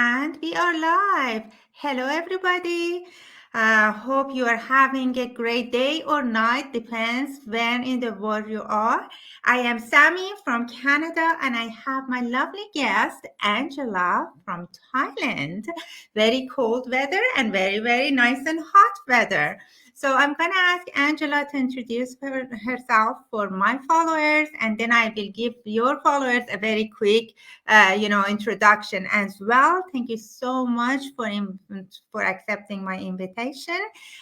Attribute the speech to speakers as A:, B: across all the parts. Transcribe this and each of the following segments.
A: And we are live. Hello, everybody. Hope you are having a great day or night, depends when in the world you are. I am Sami from Canada, and I have my lovely guest, Angela from Thailand. Very cold weather and very, very nice and hot weather. So I'm going to ask Angela to introduce herself for my followers, and then I will give your followers a very quick introduction as well. Thank you so much for accepting my invitation,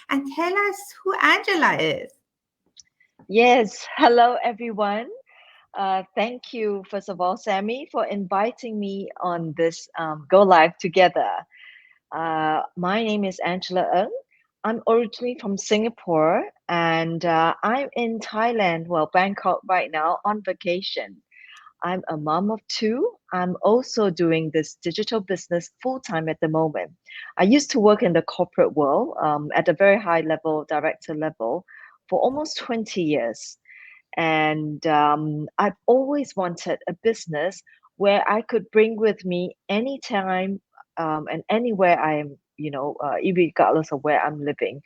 A: and tell us who Angela is.
B: Yes, hello everyone. Thank you, first of all, Sammy, for inviting me on this Go Live together. My name is Angela Ng. I'm originally from Singapore and I'm in Thailand, well, Bangkok right now on vacation. I'm a mom of two. I'm also doing this digital business full time at the moment. I used to work in the corporate world at a very high level, director level, for almost 20 years. And I've always wanted a business where I could bring with me anytime and anywhere I am, regardless of where I'm living.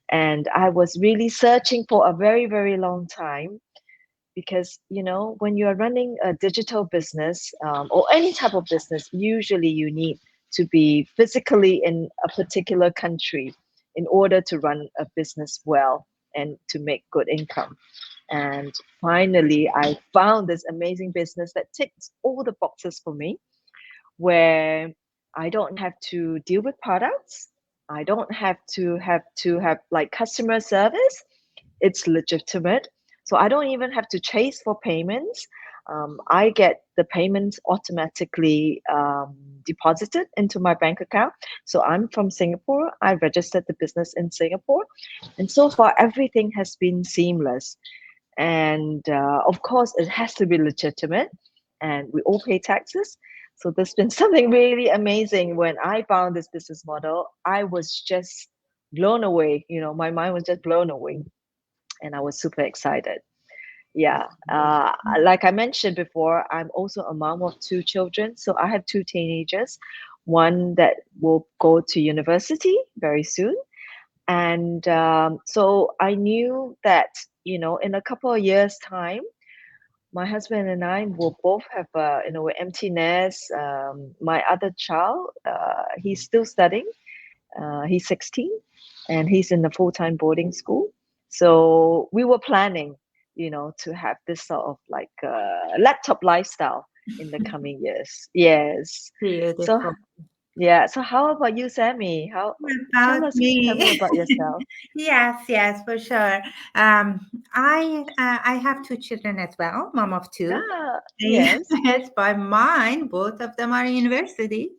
B: And I was really searching for a very, very long time because, when you are running a digital business or any type of business, usually you need to be physically in a particular country in order to run a business well and to make good income. And finally, I found this amazing business that ticks all the boxes for me, where I don't have to deal with products. I don't have to have like customer service. It's legitimate. So I don't even have to chase for payments. I get the payments automatically deposited into my bank account. So I'm from Singapore. I registered the business in Singapore. And so far, everything has been seamless. And of course, it has to be legitimate, and we all pay taxes. So there's been something really amazing. When I found this business model, I was just blown away. My mind was just blown away, and I was super excited. Yeah. Like I mentioned before, I'm also a mom of two children. So I have two teenagers, one that will go to university very soon, and so I knew that, in a couple of years' time, my husband and I will both have empty nest. My other child, he's still studying. He's 16, and he's in the full-time boarding school. So we were planning, to have this sort of like laptop lifestyle in the coming years. Yes. So
A: Beautiful.
B: yeah. So how about you, Sammy? How
A: About
B: tell me
A: me.
B: about yourself.
A: Yes, yes, for sure. I have two children as well, mom of two.
B: Ah, yes.
A: Yes, by mine, both of them are in university.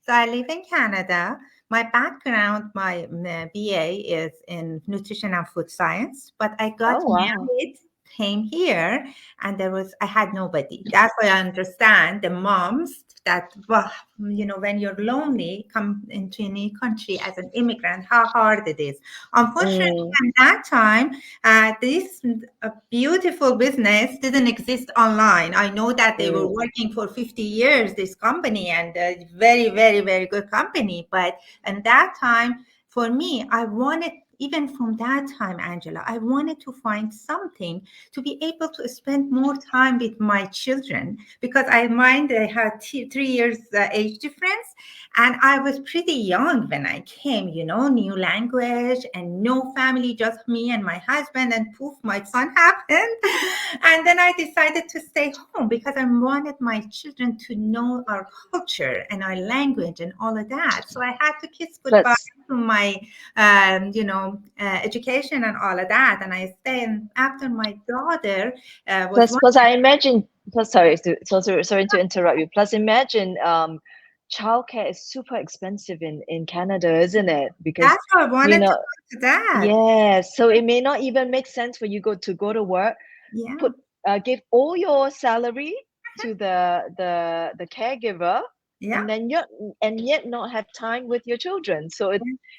A: So I live in Canada. My background, my BA is in nutrition and food science, but I got
B: Oh, wow.
A: married, came here, and I had nobody. That's why I understand the moms that, well, when you're lonely, come into a new country as an immigrant, how hard it is. Unfortunately,
B: Mm,
A: at that time, this beautiful business didn't exist online. I know that they were
B: mm,
A: working for 50 years, this company, and very, very, very good company. But at that time, for me, I wanted, even from that time, Angela, I wanted to find something to be able to spend more time with my children, because I mind they had 3 years age difference, and I was pretty young when I came, new language and no family, just me and my husband, and poof, my son happened. And then I decided to stay home because I wanted my children to know our culture and our language and all of that. So I had to kiss goodbye
B: plus,
A: to my, education and all of that. And I stayed. And after my daughter was
B: plus,
A: one,
B: plus, I imagine. Plus, sorry to interrupt you. Plus, imagine, childcare is super expensive in Canada, isn't it? Because
A: that's why I
B: you
A: wanted to
B: know,
A: go to that.
B: yeah. So it may not even make sense for you go to work,
A: Yeah.
B: put give all your salary to the caregiver,
A: Yeah.
B: and then yet not have time with your children. So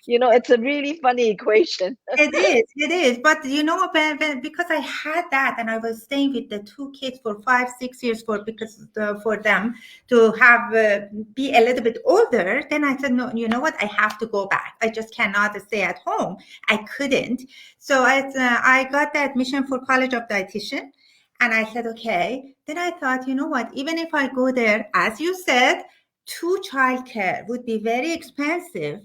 B: it's a really funny equation.
A: It is. But you know, because I had that and I was staying with the two kids for 5, 6 years for them to have be a little bit older, then I said, no, you know what? I have to go back. I just cannot stay at home. I couldn't. So I got the admission for College of Dietitian. And I said, okay. Then I thought, you know what? Even if I go there, as you said, two childcare would be very expensive.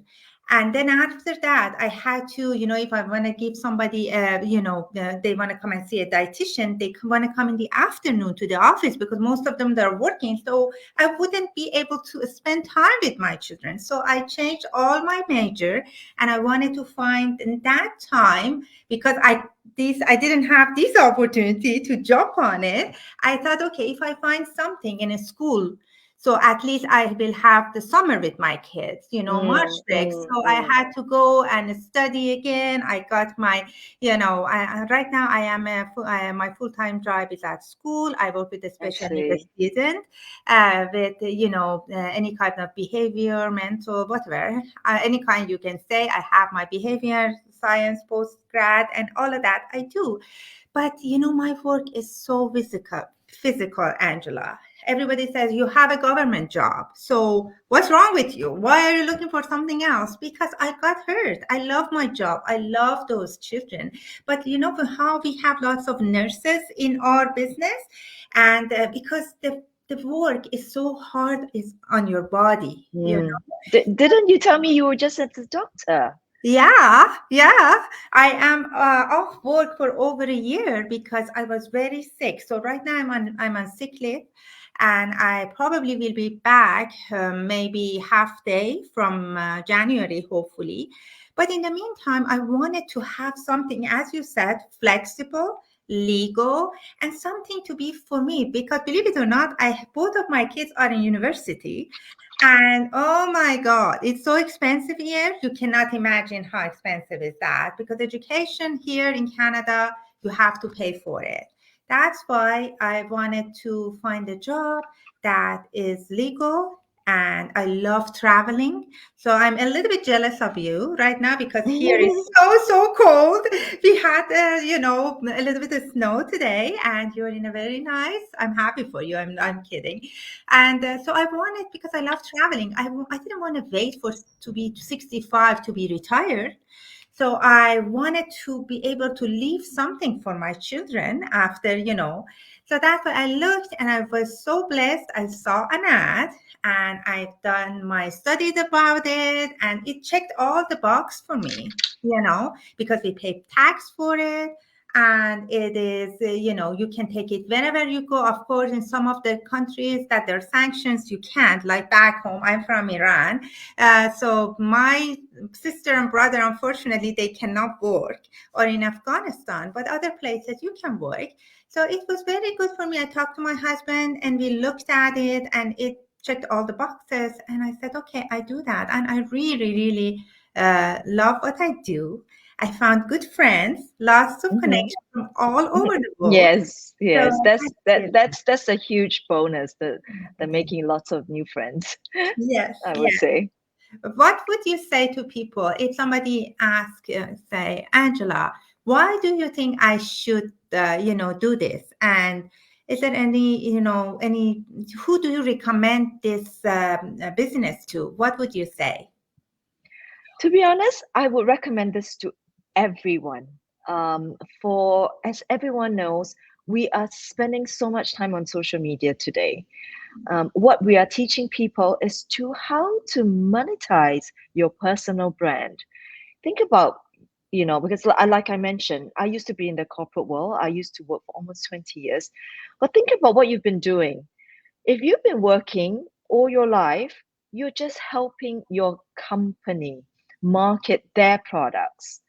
A: And then after that, I had to, if I want to give somebody, they want to come and see a dietitian, they want to come in the afternoon to the office because most of them they're working. So I wouldn't be able to spend time with my children. So I changed all my major, and I wanted to find in that time because I didn't have this opportunity to jump on it. I thought, okay, if I find something in a school, so at least I will have the summer with my kids, March
B: Mm,
A: break.
B: mm,
A: So I
B: mm.
A: had to go and study again. I got my, right now I am my full-time job is at school. I work with a
B: I
A: special needs
B: see.
A: student with, any kind of behavior, mental, whatever, any kind you can say. I have my behavior science postgrad and all of that I do. But my work is so physical, Angela. Everybody says you have a government job. So what's wrong with you? Why are you looking for something else? Because I got hurt. I love my job. I love those children. But how we have lots of nurses in our business, and because the work is so hard is on your body.
B: Mm. Didn't you tell me you were just at the doctor?
A: Yeah, yeah. I am off work for over a year because I was very sick. So right now I'm on sick leave, and I probably will be back maybe half day from January, hopefully. But in the meantime, I wanted to have something, as you said, flexible, legal, and something to be for me. Because believe it or not, I both of my kids are in university, and oh my God, it's so expensive here. You cannot imagine how expensive is that because education here in Canada, you have to pay for it. That's why I wanted to find a job that is legal, and I love traveling. So I'm a little bit jealous of you right now because here is so cold. We had a little bit of snow today, and you're in a very nice. I'm happy for you. I'm kidding. And so I wanted, because I love traveling, I didn't want to wait for to be 65 to be retired. So I wanted to be able to leave something for my children after. So that's why I looked, and I was so blessed. I saw an ad, and I've done my studies about it, and it checked all the box for me, because we pay tax for it, and it is, you can take it whenever you go. Of course, in some of the countries that there are sanctions, you can't, like back home. I'm from Iran. So my sister and brother, unfortunately, they cannot work, or in Afghanistan, but other places you can work. So it was very good for me. I talked to my husband, and we looked at it, and it checked all the boxes, and I said, okay, I do that. And I really, really love what I do. I found good friends, lots of
B: Mhm.
A: connections from all over the world.
B: Yes,
A: So
B: yes.
A: I
B: That's that
A: did.
B: that's a huge bonus, the
A: It is.
B: making lots of new friends,
A: Yes,
B: I would
A: yes.
B: say.
A: What would you say to people if somebody asks, say, Angela, why do you think I should, do this? And is there who do you recommend this business to? What would you say?
B: To be honest, I would recommend this to everyone. For as everyone knows, we are spending so much time on social media today. What we are teaching people is to how to monetize your personal brand. Think about, because like I mentioned, I used to be in the corporate world. I used to work for almost 20 years. But think about what you've been doing. If you've been working all your life, you're just helping your company market their products.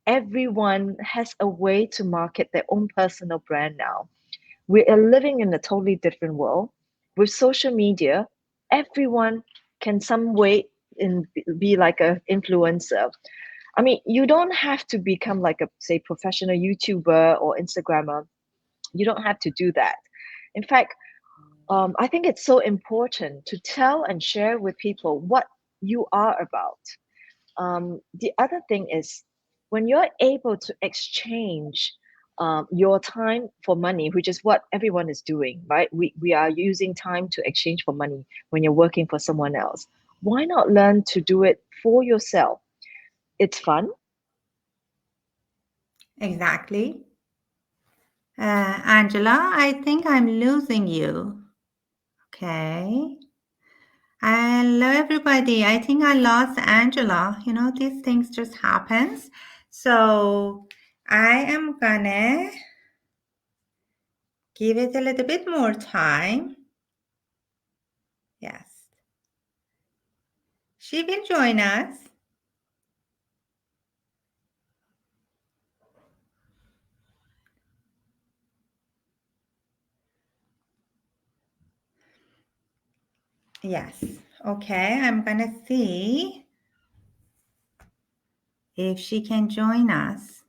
B: Everyone has a way to market their own personal brand now. We are living in a totally different world. With social media, everyone can some way be like an influencer. I mean, you don't have to become like a, say, professional YouTuber or Instagrammer. You don't have to do that. In fact, I think it's so important to tell and share with people what you are about. The other thing is when you're able to exchange your time for money, which is what everyone is doing, right? We are using time to exchange for money when you're working for someone else. Why not learn to do it for yourself? It's fun.
A: Exactly. Angela, I think I'm losing you. Okay. Hello, everybody. I think I lost Angela. You know, these things just happens. So I am gonna give it a little bit more time. Yes, she will join us. Yes. Okay, I'm gonna see if she can join us.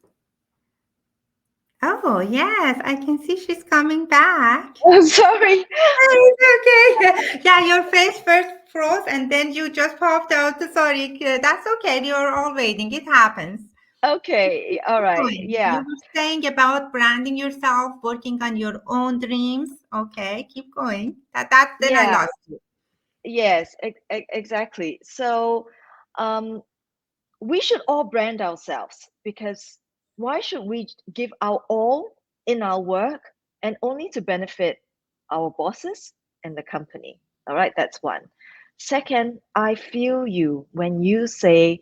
A: Oh, yes, I can see she's coming back.
B: Sorry.
A: It's okay. Yeah, your face first froze and then you just popped out. Sorry, that's okay. You're all waiting. It happens.
B: Okay. All
A: Keep
B: right.
A: going. You
B: Yeah.
A: were saying about branding yourself, working on your own dreams. Okay, keep going. Then I
B: Yeah.
A: lost you.
B: Yes. Exactly. So, um, we should all brand ourselves because why should we give our all in our work and only to benefit our bosses and the company? All right, that's one. Second, I feel you when you say,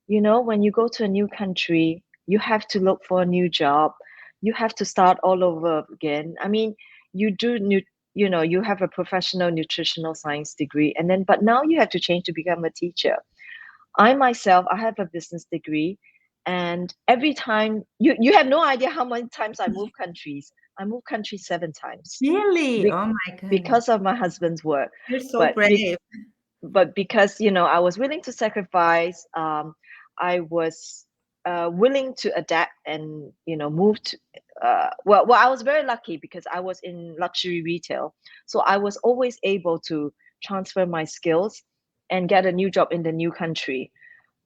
B: when you go to a new country, you have to look for a new job, you have to start all over again. I mean, you do you have a professional nutritional science degree, and then but now you have to change to become a teacher. I myself, I have a business degree, and every time you have no idea how many times I move countries. I moved countries 7 times
A: Really?
B: be-
A: Oh my goodness.
B: because of my husband's work.
A: You're so
B: But be-
A: brave.
B: but because I was willing to sacrifice, I was willing to adapt and move to. Well, I was very lucky because I was in luxury retail, so I was always able to transfer my skills and get a new job in the new country.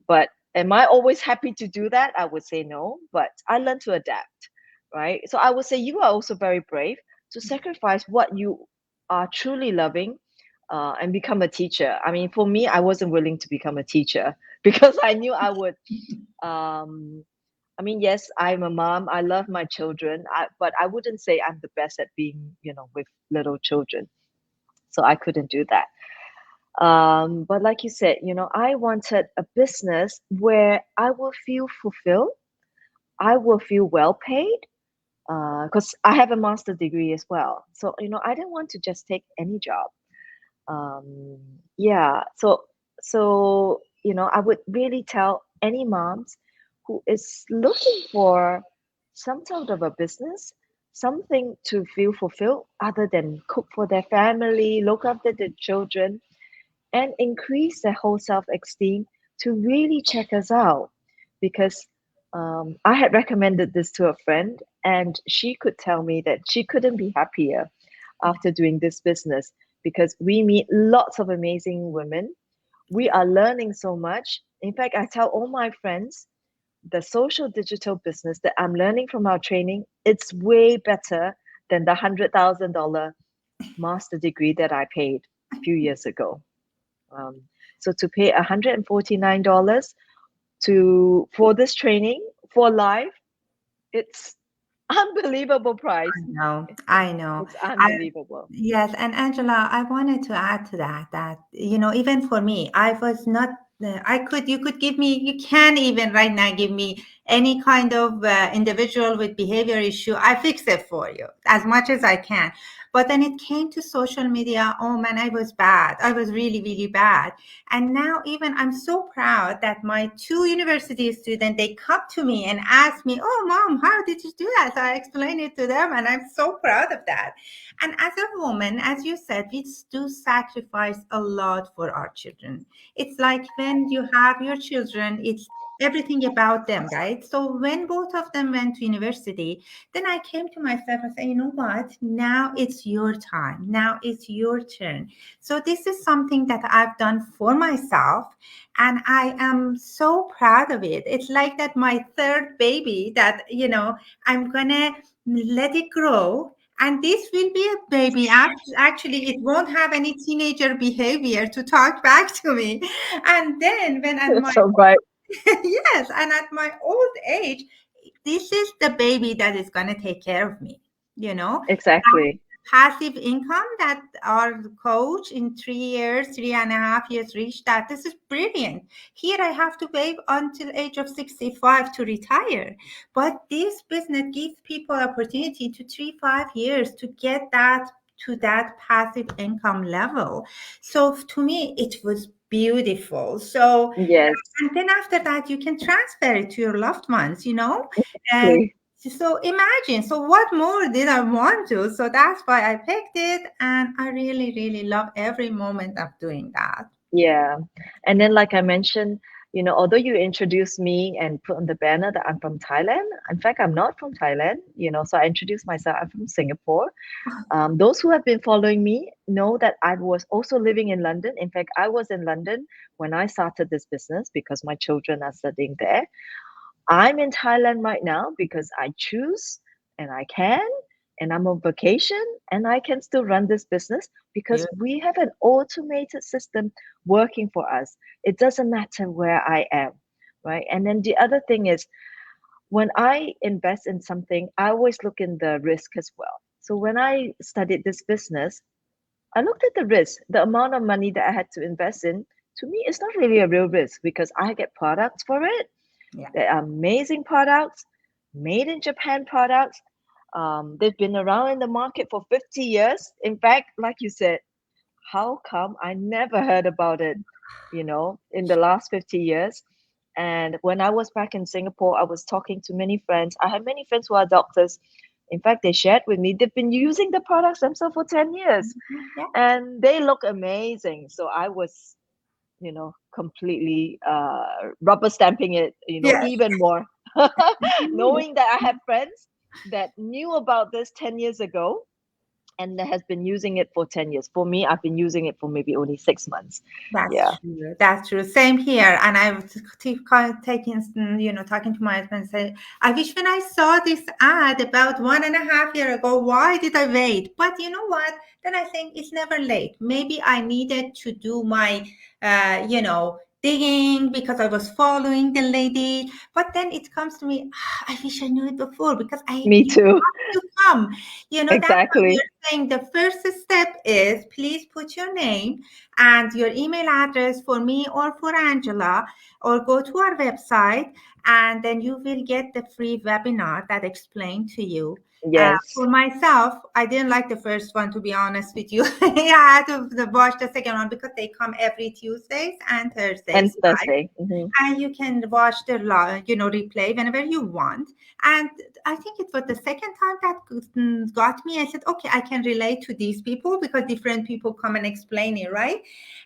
B: But am I always happy to do that? I would say no, but I learned to adapt, right? So I would say you are also very brave to sacrifice what you are truly loving and become a teacher. I mean, for me, I wasn't willing to become a teacher because I knew I would. Um, I mean, yes, I'm a mom. I love my children, but I wouldn't say I'm the best at being, with little children. So I couldn't do that. But like you said, I wanted a business where I will feel fulfilled, I will feel well paid, because I have a master degree as well. So, I didn't want to just take any job. Um, yeah, so I would really tell any moms who is looking for some sort of a business, something to feel fulfilled other than cook for their family, look after their children and increase their whole self-esteem to really check us out because I had recommended this to a friend and she could tell me that she couldn't be happier after doing this business because we meet lots of amazing women. We are learning so much. In fact, I tell all my friends the social digital business that I'm learning from our training, it's way better than the $100,000 master degree that I paid a few years ago. Um, so to pay $149 to for this training for life, it's unbelievable price.
A: No, I know.
B: It's
A: I
B: unbelievable.
A: Yes, and Angela, I wanted to add to that even for me, I was not. You could give me. You can even right now give me any kind of individual with behavior issue. I fix it for you as much as I can. But then it came to social media. Oh man, I was bad. I was really, really bad. And now even I'm so proud that my two university students, they come to me and ask me, "Oh, mom, how did you do that?" So I explain it to them, and I'm so proud of that. And as a woman, as you said, we do sacrifice a lot for our children. It's like when you have your children, it's everything about them, right? So when both of them went to university, then I came to myself and said, you know what? Now it's your time. Now it's your turn. So this is something that I've done for myself, and I am so proud of it. It's like that my third baby that, I'm gonna let it grow. And this will be a baby. Actually, it won't have any teenager behavior to talk back to me. And then when at my
B: So bright.
A: yes, and at my old age, this is the baby that is going to take care of me. You know,
B: Exactly.
A: passive income that our coach in 3 years, 3.5 years reached that. This is brilliant. Here I have to wait until age of 65 to retire. But this business gives people opportunity to 3, 5 years to get that to that passive income level. So to me, it was beautiful. So
B: Yes.
A: and then after that, you can transfer it to your loved ones. And
B: Exactly.
A: so imagine, so what more did I want to? So that's why I picked it. And I really, really love every moment of doing that.
B: Yeah. And then, like I mentioned, although you introduced me and put on the banner that I'm from Thailand, in fact, I'm not from Thailand, so I introduced myself, I'm from Singapore. Those who have been following me know that I was also living in London. In fact, I was in London when I started this business because my children are studying there. I'm in Thailand right now because I choose and I can, and I'm on vacation and I can still run this business because
A: Beautiful.
B: we have an automated system working for us. It doesn't matter where I am, right? And then the other thing is when I invest in something, I always look in the risk as well. So when I studied this business, I looked at the risk, the amount of money that I had to invest in. To me, it's not really a real risk because I get products for it.
A: Yeah.
B: They're amazing products, made in Japan products. They've been around in the market for 50 years. In fact, like you said, how come I never heard about it, in the last 50 years? And when I was back in Singapore, I was talking to many friends. I have many friends who are doctors. In fact, they shared with me they've been using the products themselves for 10 years
A: Mhm. Yeah.
B: and they look amazing. So I was, completely rubber stamping it,
A: Yes.
B: even more,
A: Mhm.
B: knowing that I have friends that knew about this 10 years ago and that has been using it for 10 years. For me, I've been using it for maybe only 6 months.
A: That's
B: Yeah.
A: true. That's true. Same here. And I was taking, talking to my husband and say, I wish when I saw this ad about 1.5 year ago, why did I wait? But you know what? Then I think it's never late. Maybe I needed to do my, digging because I was following the lady. But then it comes to me, I wish I knew it before because
B: Me
A: you
B: too.
A: have to come. That's why we
B: Exactly.
A: are saying the first step is please put your name and your email address for me or for Angela, or go to our website, and then you will get the free webinar that explain to you.
B: Yes.
A: For myself, I didn't like the first one, to be honest with you. I had to watch the second one because they come every Tuesdays and
B: And
A: Thursdays live,
B: Thursday.
A: and you can watch the replay whenever you want. And I think it was the second time that got me. I said, okay, I can relate to these people because different people come and explain it, right?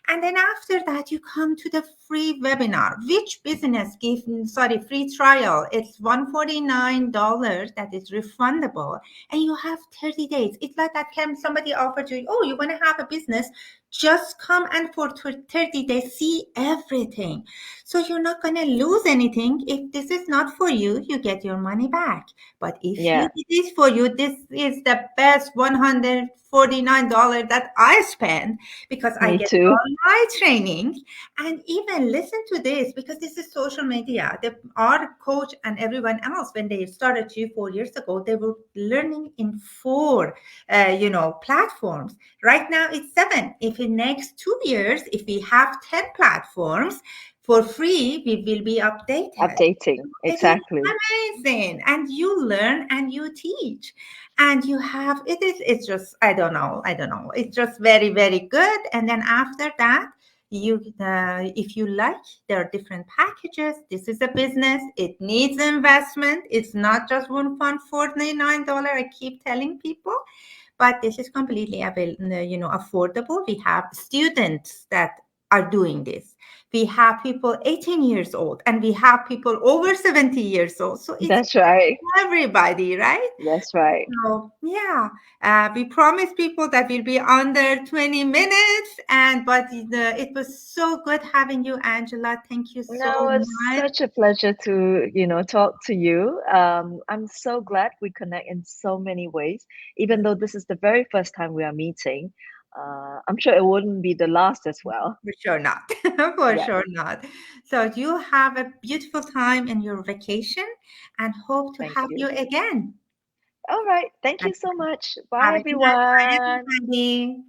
A: And then after that, you come to the free webinar. Which business give, sorry, free trial? It's $149 that is refundable, and you have 30 days. It's like that can somebody offer to you, oh, you want to have a business, just come and for 30 days see everything. So you're not going to lose anything. If this is not for you, you get your money back. But if
B: Yeah.
A: it is for you, this is the best $149 that I spend because I
B: Me
A: get
B: too.
A: all my training. And even listen to this because this is social media. Our coach and everyone else, when they started 3, 4 years ago, they were learning in four, platforms. Right now it's seven. If in next 2 years, if we have 10 platforms for free, we will be updated.
B: Updating.
A: It is
B: Exactly.
A: amazing. And you learn and you teach. And you have it's just I don't know. It's just very, very good. And then after that, if you like, there are different packages. This is a business. It needs investment. It's not just $149. I keep telling people, but this is completely affordable. We have students that are doing this. we have people 18 years old, and we have people over 70 years old. So it's
B: That's right.
A: everybody, right?
B: That's right.
A: So, yeah, we promised people that we'll be under 20 minutes, but it was so good having you, Angela. Thank you so
B: No, it's
A: much.
B: such a pleasure to, talk to you. I'm so glad we connect in so many ways, even though this is the very first time we are meeting. I'm sure it wouldn't be the last as well.
A: For sure not. For
B: Yeah,
A: sure not. So, you have a beautiful time in your vacation and hope to
B: thank
A: have you
B: you.
A: again.
B: All right. Thank you so much. Bye,
A: Have a good night. Bye,
B: everyone.
A: everybody.